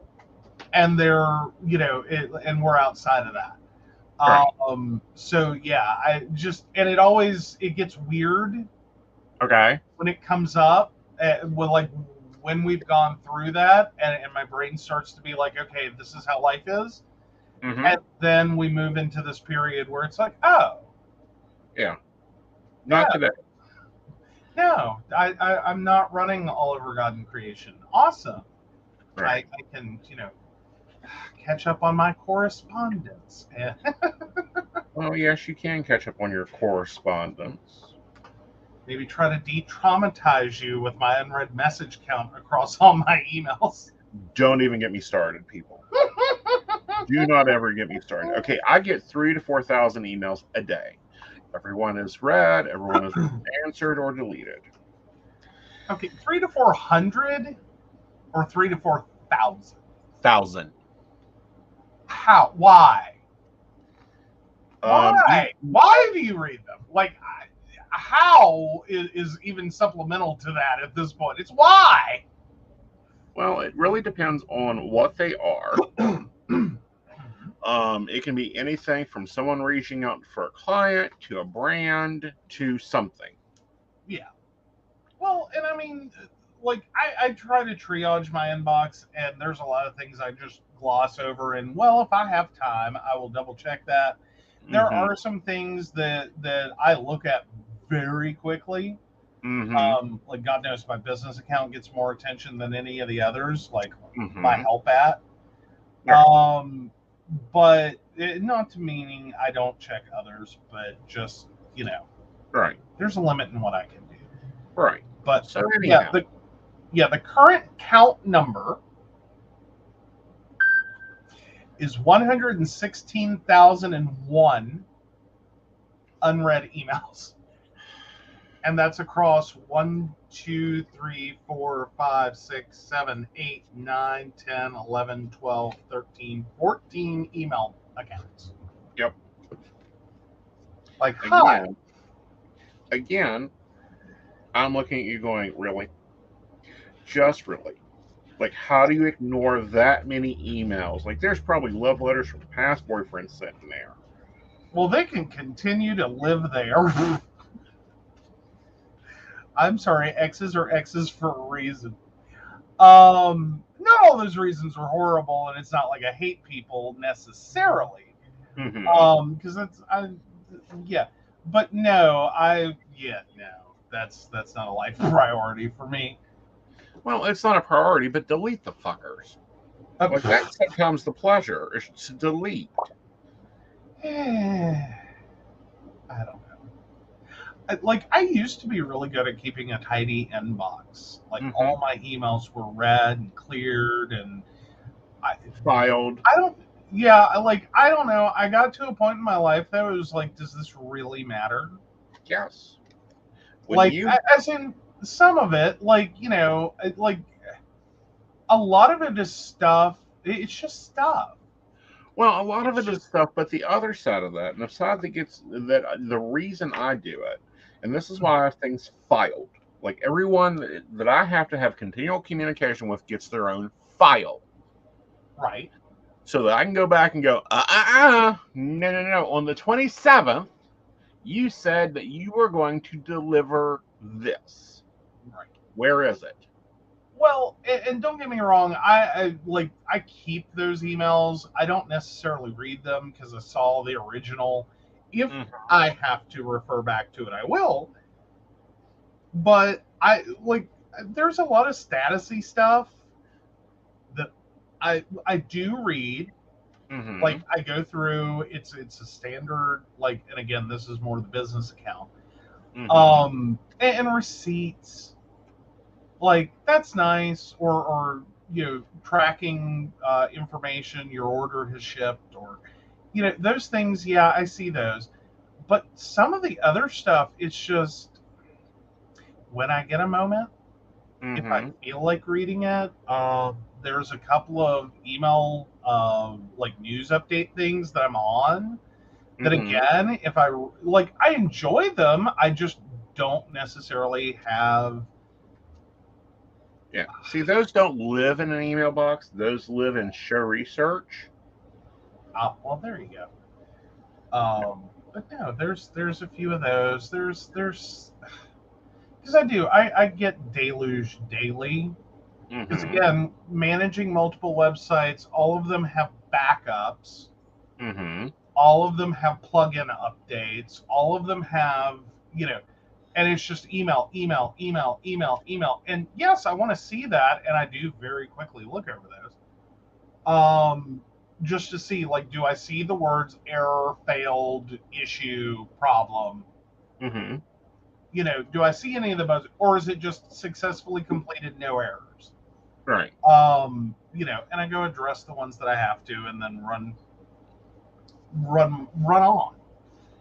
And and we're outside of that. Right. So yeah, it gets weird. Okay. When it comes up, when we've gone through that, and my brain starts to be like, okay, this is how life is. And then we move into this period where it's like, oh, yeah, not today. No, I'm not running all over God and creation. Awesome. Right. I can, catch up on my correspondence. Well, yes, you can catch up on your correspondence. Maybe try to de-traumatize you with my unread message count across all my emails. Don't even get me started, people. Do not ever get me started. Okay, I get 3,000 to 4,000 emails a day. Everyone is read, everyone is answered or deleted. Okay, 300 to 400 or 3,000 to 4,000? 1,000. How? Why? Why? Why do you read them? Like, how is even supplemental to that at this point? It's why. Well, it really depends on what they are. It can be anything from someone reaching out for a client to a brand to something. Yeah. Well, and I mean, like, I try to triage my inbox, and there's a lot of things I just gloss over. And, well, if I have time, I will double check that. There are some things that I look at very quickly. Like, God knows my business account gets more attention than any of the others, like my help at. Yeah. But not to meaning I don't check others, but just, right. There's a limit in what I can do. Right. But so anyhow. The current count number is 116,001 unread emails. And that's across 1, 2, 3, 4, 5, 6, 7, 8, 9, 10, 11, 12, 13, 14 email accounts. Yep. Like, Again, I'm looking at you going, really? Just really? Like, how do you ignore that many emails? Like, there's probably love letters from past boyfriends sitting there. Well, they can continue to live there. I'm sorry, X's are X's for a reason. Not all those reasons are horrible, and it's not like I hate people necessarily. Because that's but no, that's not a life priority for me. Well, it's not a priority, but delete the fuckers. Like, that comes the pleasure, is to delete. I don't know. I used to be really good at keeping a tidy inbox. Like, all my emails were read and cleared and filed. I don't know. I got to a point in my life that was like, does this really matter? Yes. As in some of it, a lot of it is stuff. It's just stuff. Well, a lot of it is stuff, but the other side of that, and the side that gets that the reason I do it, and this is why I have things filed. Like, everyone that I have to have continual communication with gets their own file. Right. So that I can go back and go, no. On the 27th, you said that you were going to deliver this. Right. Where is it? Well, and don't get me wrong, I keep those emails. I don't necessarily read them because I saw the original. If I have to refer back to it, I will. But there's a lot of statusy stuff that I do read. Like, I go through, it's a standard, and again, this is more the business account. And receipts. Like, that's nice, or tracking information your order has shipped, or those things. Yeah, I see those, but some of the other stuff, it's just when I get a moment, if I feel like reading it. There's a couple of email news update things that I'm on that, again, if I enjoy them, I just don't necessarily have. Yeah. See, those don't live in an email box. Those live in show research. Well, there you go. But no, there's a few of those. There's because I get deluged daily. Because, again, managing multiple websites, all of them have backups. Mm-hmm. All of them have plugin updates. All of them have, and it's just email, email, email, email, email. And yes, I want to see that, and I do very quickly look over those. Just to see, like, do I see the words error, failed, issue, problem? Mm-hmm. Do I see any of the bugs, or is it just successfully completed, no errors? Right. And I go address the ones that I have to, and then run on.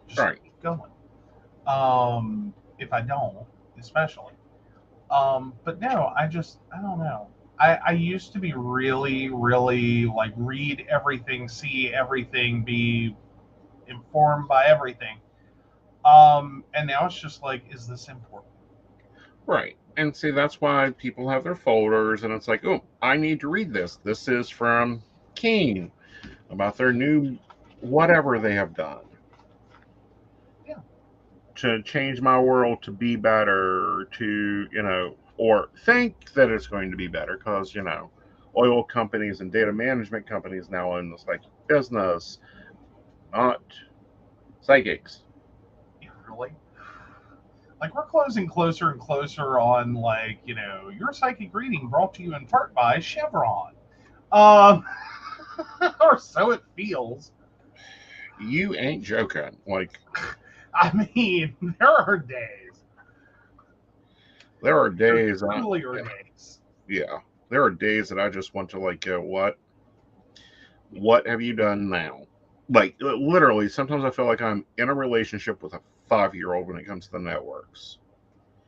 Just Right. keep going. If I don't, especially. But no, I don't know. I used to be really, really like read everything, see everything, be informed by everything. And now it's just like, is this important? Right. And see, that's why people have their folders, and it's like, oh, I need to read this. This is from Keen about their new whatever they have done. Yeah. To change my world to be better, or think that it's going to be better, because, oil companies and data management companies now in this like business, not psychics. Yeah, really. Like, we're closing closer and closer on, like, your psychic reading brought to you in part by Chevron. Um, or so it feels. You ain't joking. Like, I mean, there are days. there are There days truly are days. yeah, there are days that I just want to like go, what have you done now? Like, literally, sometimes I feel like I'm in a relationship with a 5-year-old when it comes to the networks.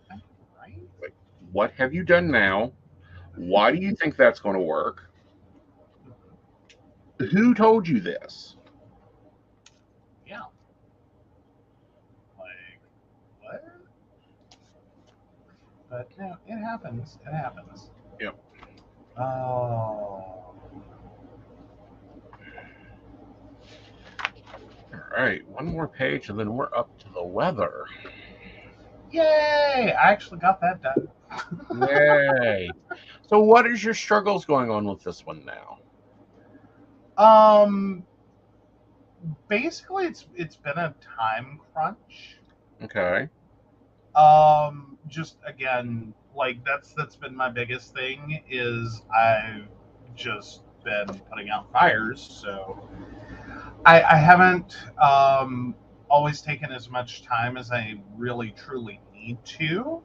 Right? Like, what have you done now? Why do you think that's going to work? Who told you this? Yeah. Like, what? But no, it happens. It happens. Yep. Oh. All right, one more page and then we're up to the weather. Yay! I actually got that done. Yay. So what is your struggles going on with this one now? Um, Basically, it's been a time crunch. Okay. Just again, like that's been my biggest thing is I've just been putting out fires, so I haven't always taken as much time as I really truly need to.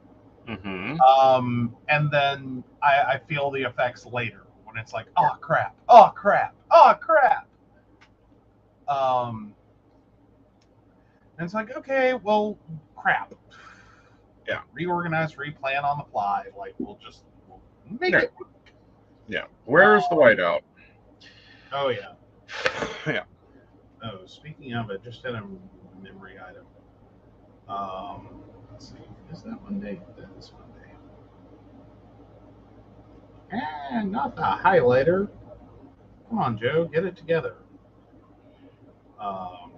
Mm-hmm. And then I feel the effects later when it's like, oh crap, oh crap, oh crap. Um, and it's like, okay, well, crap. Yeah. Reorganize, replan on the fly. Like we'll make Yeah. it. Yeah. Where's the whiteout? Oh yeah. Yeah. Oh, speaking of it, just in a memory item. Let's see. Is that Monday? That is Monday. And not the highlighter. Come on, Joe, get it together. Um,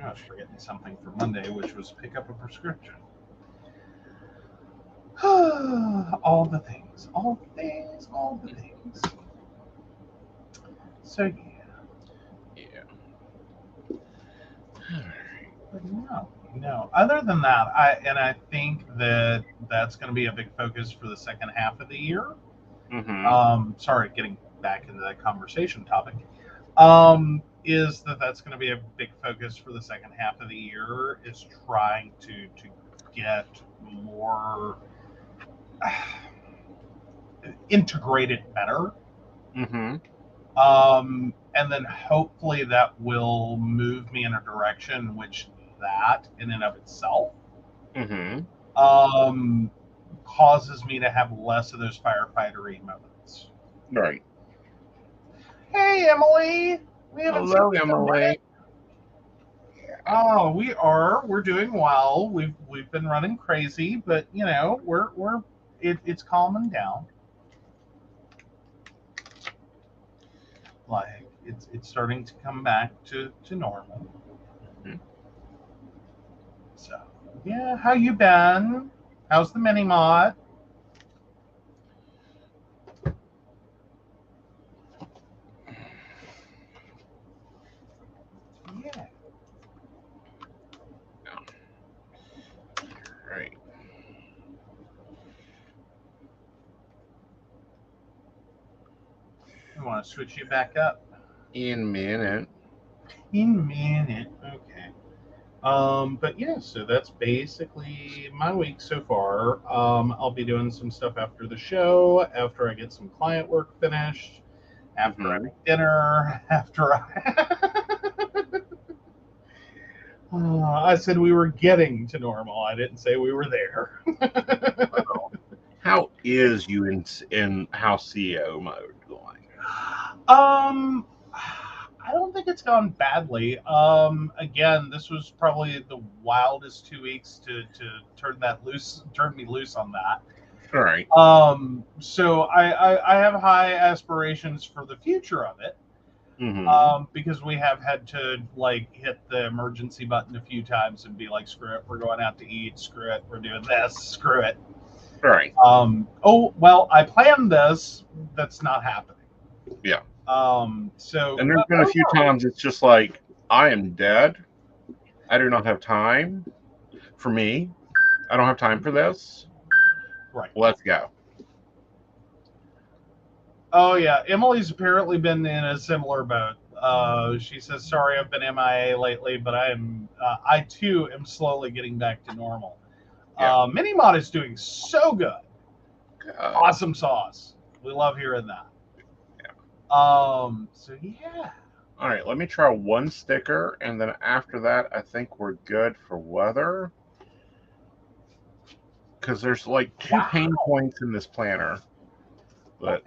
I was forgetting something for Monday, which was pick up a prescription. All the things, all the things, all the things. So Yeah. but no. Other than that, I think that that's going to be a big focus for the second half of the year. Mm-hmm. Sorry, getting back into that conversation topic. Is that's going to be a big focus for the second half of the year? Is trying to get more integrated better. Mm-hmm. And then hopefully that will move me in a direction which that in and of itself Mm-hmm. um, causes me to have less of those firefighter-y moments. Right. Hey, Emily, we haven't seen Hello, you in a minute. Emily. Oh, we are. We're doing well. We've been running crazy, but it's calming down. Like it's starting to come back to normal. Mhm. So yeah, how you been? How's the mini mod? want to switch you back up? In a minute. In a minute. Okay. But yeah, so that's basically my week so far. I'll be doing some stuff after the show, after I get some client work finished, after I make dinner, after I said we were getting to normal. I didn't say we were there. How is you in house CEO mode going? I don't think it's gone badly. Again, this was probably the wildest 2 weeks to turn me loose on that. All right. So I have high aspirations for the future of it. Because we have had to like hit the emergency button a few times and be like, screw it, we're going out to eat, screw it, we're doing this, screw it. Right. Oh well, I planned this. That's not happening. Yeah. So and there's been a few times it's just like, I am dead. I do not have time for me. I don't have time for this. Right. Let's go. Oh yeah, Emily's apparently been in a similar boat. She says, "Sorry, I've been MIA lately, but I too am slowly getting back to normal." Yeah. Minimod is doing so good. Awesome sauce. We love hearing that. Yeah. So yeah. All right, let me try one sticker, and then after that, I think we're good for weather. Because there's like two pain points in this planner that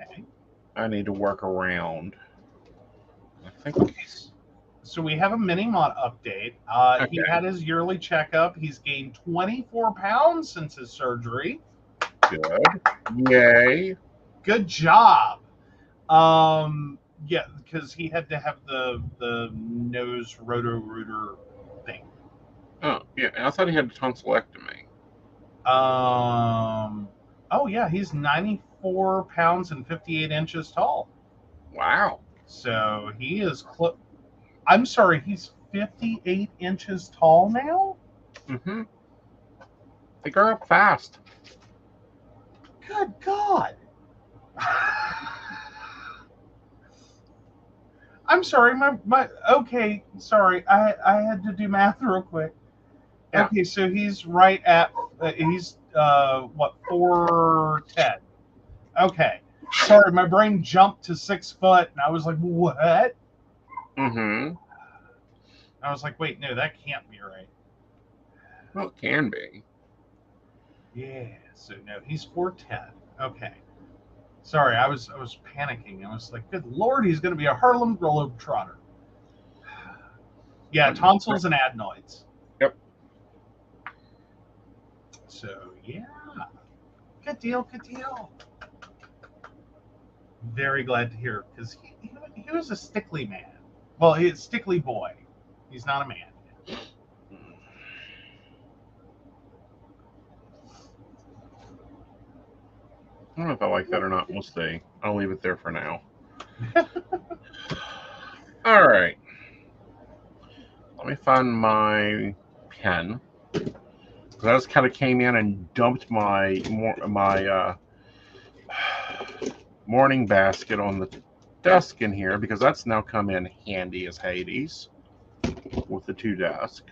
I need to work around. I think. So we have a Minimod update. He had his yearly checkup. He's gained 24 pounds since his surgery. Good. Yay. Good job. Yeah, because he had to have the nose roto-rooter thing. Oh, yeah. I thought he had a tonsillectomy. Oh, yeah. He's 94 pounds and 58 inches tall. Wow. So he is I'm sorry, he's 58 inches tall now? Mm-hmm. They grow up fast. Good God. I'm sorry, okay, sorry, I had to do math real quick. Yeah. Okay, so he's right at he's 4'10". Okay, sorry, my brain jumped to 6 foot, and I was like, what? Mm-hmm. I was like, wait, no, that can't be right. Well, it can be. Yeah, so no, he's 4'10". Okay. Sorry, I was panicking. I was like, good Lord, he's going to be a Harlem Globetrotter. Yeah, tonsils and adenoids. Yep. So, yeah. Good deal, good deal. Very glad to hear, because he was a stickly man. Well, he's a stickly boy. He's not a man. I don't know if I like that or not. We'll see. I'll leave it there for now. All right. Let me find my pen. I just kind of came in and dumped my morning basket on the desk in here, because that's now come in handy as Hades with the 2 desks.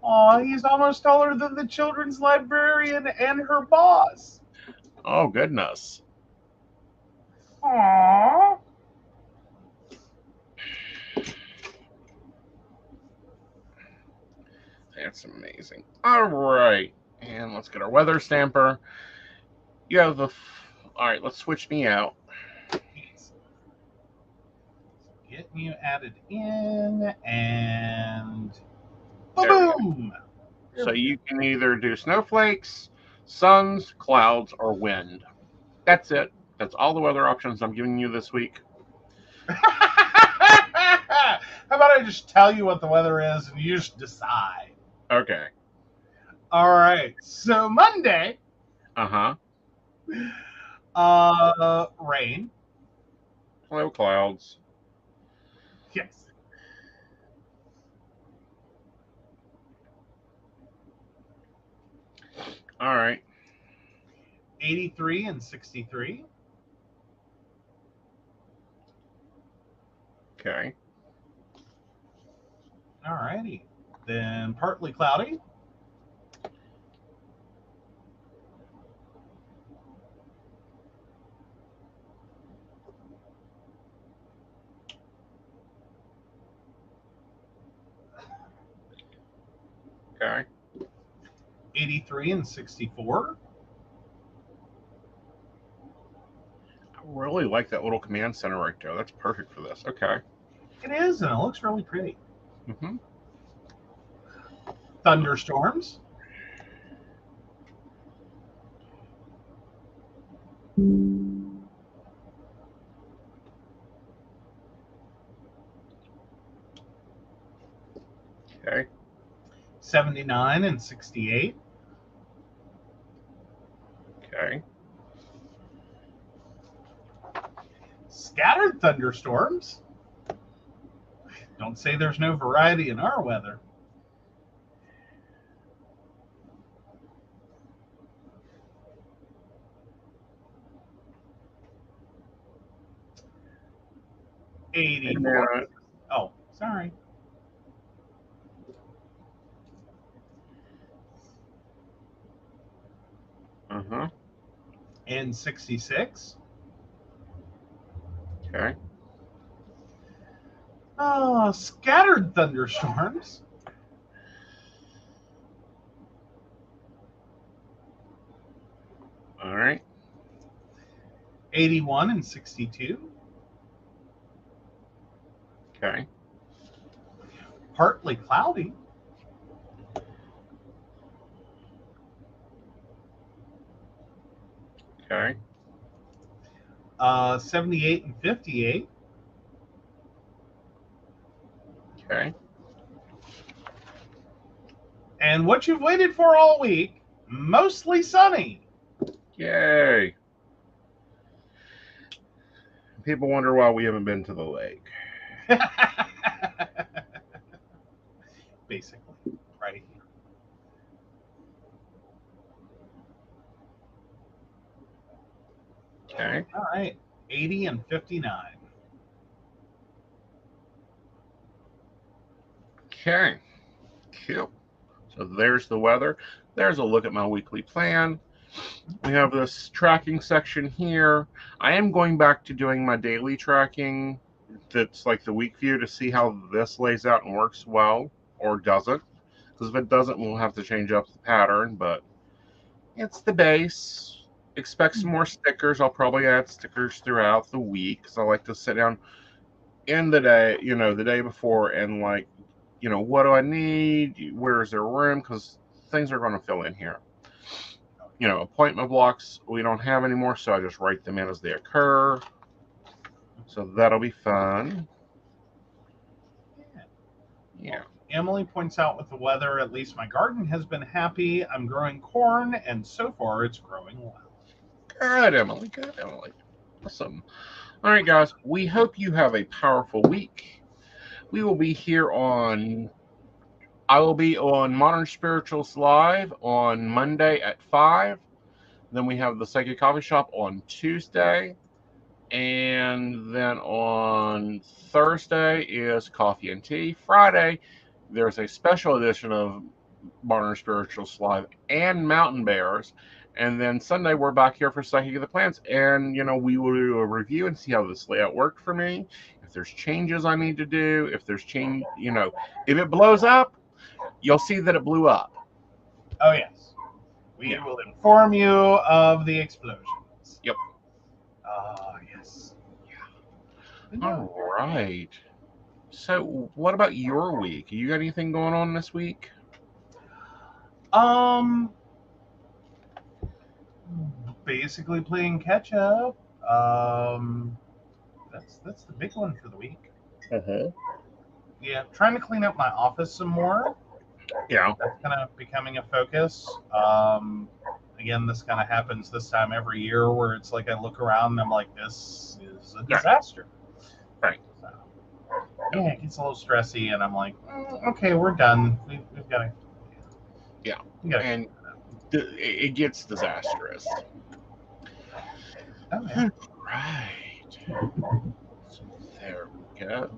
Oh, he's almost taller than the children's librarian and her boss. Oh, goodness. Aww. That's amazing. All right. And let's get our weather stamper. You have the... All right, let's switch me out. Getting you added in, and boom! So you can either do snowflakes, suns, clouds, or wind. That's it. That's all the weather options I'm giving you this week. How about I just tell you what the weather is and you just decide? Okay. All right. So Monday. Rain. Hello, clouds. Yes. All right. 83 and 63. Okay. Alrighty. Then partly cloudy. Okay. 83 and 64. I really like that little command center right there. That's perfect for this. Okay. It is, and it looks really pretty. Mm-hmm. Thunderstorms. Okay. 79 and 68. Okay. Scattered thunderstorms. Don't say there's no variety in our weather. And 84. Oh, sorry. Uh-huh. And 66. Okay. Oh, scattered thunderstorms. All right. 81 and 62. Okay. Partly cloudy. Okay. 78 and 58. Okay. And what you've waited for all week, mostly sunny. Yay. People wonder why we haven't been to the lake. Basically, right here. Okay. All right. 80 and 59. Okay. Cool. So there's the weather. There's a look at my weekly plan. We have this tracking section here. I am going back to doing my daily tracking. That's like the week view to see how this lays out and works well or doesn't. Because if it doesn't, we'll have to change up the pattern. But it's the base. Expect some more stickers. I'll probably add stickers throughout the week because I like to sit down in the day, the day before and like, what do I need? Where is there room? Because things are going to fill in here. Appointment blocks we don't have anymore, so I just write them in as they occur. So that'll be fun. Yeah. Emily points out with the weather, at least my garden has been happy. I'm growing corn, and so far it's growing well. Good, Emily. Good, Emily. Awesome. All right, guys. We hope you have a powerful week. We will be here I will be on Modern Spirituals Live on Monday at 5. Then we have the Psychic Coffee Shop on Tuesday. And then on Thursday is Coffee and Tea. Friday, there's a special edition of Modern Spirituals Live and Mountain Bears. And then Sunday, we're back here for Psychic of the Plants. And, we will do a review and see how this layout worked for me. If there's changes I need to do, if there's change, if it blows up, you'll see that it blew up. Oh, yes. We will inform you of the explosions. Yep. Yes. Yeah. All right. So, what about your week? You got anything going on this week? Basically playing catch up. That's the big one for the week. Uh-huh. Yeah, trying to clean up my office some more. Yeah. That's kind of becoming a focus. Again, this kind of happens this time every year where it's like I look around and I'm like, this is a disaster. Right. So, yeah, it gets a little stressy, and I'm like, okay, we're done. We've got to. Yeah. And it gets disastrous. Oh, yeah. Right. So there we go.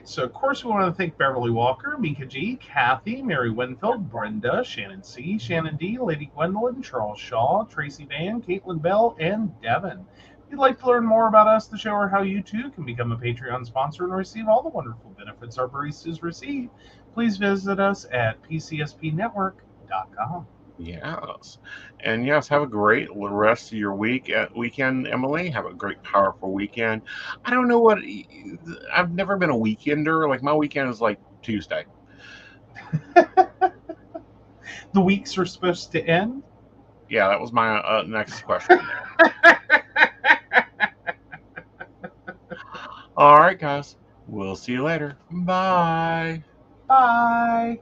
right. So, of course, we want to thank Beverly Walker, Mika G, Kathy, Mary Winfield, Brenda, Shannon C, Shannon D, Lady Gwendolyn, Charles Shaw, Tracy Van, Caitlin Bell, and Devin. If you'd like to learn more about us, the show, or how you too can become a Patreon sponsor and receive all the wonderful benefits our baristas receive, please visit us at PCSPnetwork.com. Yes. And yes, have a great rest of your weekend, Emily. Have a great, powerful weekend. I don't know what, I've never been a weekender. Like, my weekend is like Tuesday. The weeks are supposed to end? Yeah, that was my next question there. All right, guys. We'll see you later. Bye. Bye.